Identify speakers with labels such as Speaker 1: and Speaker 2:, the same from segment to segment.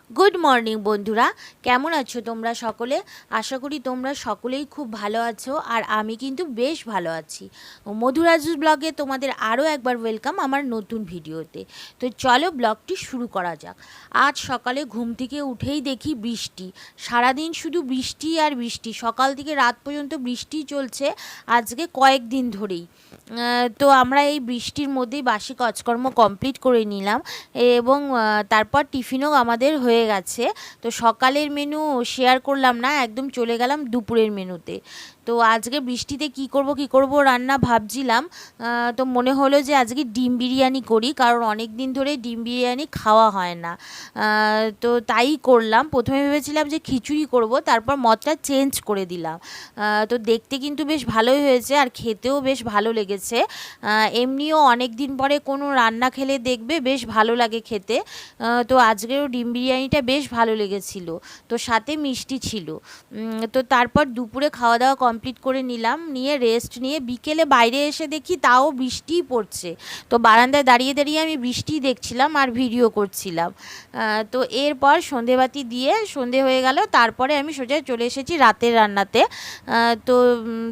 Speaker 1: Good morning বন্ধুরা, কেমন আছো তোমরা সকলে? আশা করি তোমরা সকলেই খুব ভালো আছো, আর আমি কিন্তু বেশ ভালো আছি। মধুরাজুস ব্লগে তোমাদের আরও একবার ওয়েলকাম আমার নতুন ভিডিওতে। তো চলো ব্লগটি শুরু করা যাক। আজ সকালে ঘুম থেকে উঠেই দেখি বৃষ্টি, সারাদিন শুধু বৃষ্টি আর বৃষ্টি, সকাল থেকে রাত পর্যন্ত বৃষ্টি চলছে আজকে কয়েকদিন ধরেই। তো আমরা এই বৃষ্টির মধ্যেই বাসি কাজকর্ম কমপ্লিট করে নিলাম এবং তারপর টিফিনও আমাদের হয়ে গেছে। তো সকালের মেনু শেয়ার করলাম না, একদম চলে গেলাম দুপুরের মেনুতে। তো আজকে বৃষ্টিতে কি করব রান্না ভাবছিলাম, তো মনে হলো যে আজকে ডিম বিরিয়ানি করি, কারণ অনেক দিন ধরে ডিম বিরিয়ানি খাওয়া হয় না। তো তাই করলাম। প্রথমে ভেবেছিলাম যে খিচুড়ি করব, তারপর মতটা চেঞ্জ করে দিলাম। তো দেখতে কিন্তু বেশ ভালোই হয়েছে আর খেতেও বেশ ভালো লেগেছে। এমনিও অনেক দিন পরে কোনো রান্না খেলে দেখবে বেশ ভালো লাগে খেতে। তো আজকেরও ডিম বিরিয়ানিটা বেশ ভালো লেগেছিল, তো সাথে মিষ্টি ছিল। তো তারপর দুপুরে খাওয়া দাওয়া কমপ্লিট করে নিলাম, নিয়ে রেস্ট নিয়ে বিকেলে বাইরে এসে দেখি তাও বৃষ্টিই পড়ছে। তো বারান্দায় দাঁড়িয়ে দাঁড়িয়ে আমি বৃষ্টি দেখছিলাম আর ভিডিও করছিলাম। তো এরপর সন্ধেবাতি দিয়ে সন্ধে হয়ে গেল, তারপরে আমি সোজা চলে এসেছি রাতের রান্নাতে। তো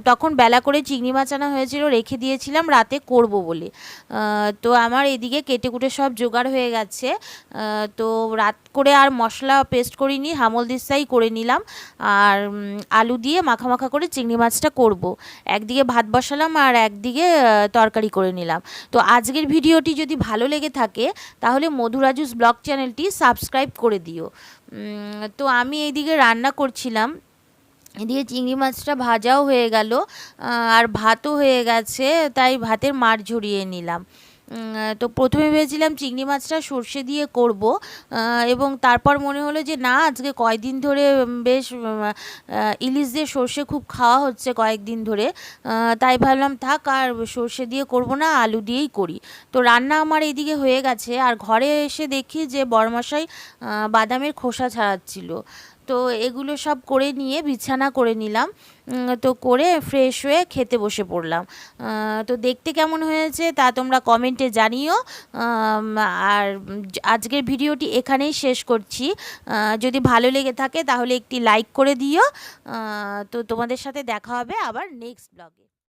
Speaker 1: তখন বেলা করে চিংড়ি মাছ আনা হয়েছিল, রেখে দিয়েছিলাম রাতে করব বলে। তো আমার এদিকে কেটে কুটে সব জোগাড় হয়ে গেছে। তো রাত করে আর মশলা পেস্ট করিনি, হামলদিস্তাই করে নিলাম। আর আলু দিয়ে মাখা মাখা করে চিংড়ি মাছটা করব। একদিকে ভাত বসালাম আর একদিকে তরকারি করে নিলাম। তো আজকের ভিডিওটি যদি ভালো লেগে থাকে তাহলে মধুরাজুস ব্লগ চ্যানেলটি সাবস্ক্রাইব করে দিও। তো আমি এইদিকে রান্না করছিলাম, এদিকে চিংড়ি মাছটা ভাজাও হয়ে গেল আর ভাতও হয়ে গেছে, তাই ভাতের মাড় ঝরিয়ে নিলাম। তো প্রথমে ভেবেছিলাম চিংড়ি মাছটা সর্ষে দিয়ে করব, এবং তারপর মনে হলো যে না, আজকে কয়েকদিন ধরে বেশ ইলিশ দিয়ে সর্ষে খুব খাওয়া হচ্ছে কয়েকদিন ধরে। তাই ভাবলাম থাক, আর সর্ষে দিয়ে করব না, আলু দিয়েই করি। তো রান্না আমার এইদিকে হয়ে গেছে, আর ঘরে এসে দেখি যে বড়মশাই বাদামের খোসা ছাড়াচ্ছিল। তো এগুলো সব করে নিয়ে বিছানা করে নিলাম। তো করে ফ্রেশ হয়ে খেতে বসে পড়লাম। তো দেখতে কেমন হয়েছে তা তোমরা কমেন্টে জানিও। আর আজকের ভিডিওটি এখানেই শেষ করছি। যদি ভালো লেগে থাকে তাহলে একটি লাইক করে দিও। তো তোমাদের সাথে দেখা হবে আবার নেক্সট ব্লগে।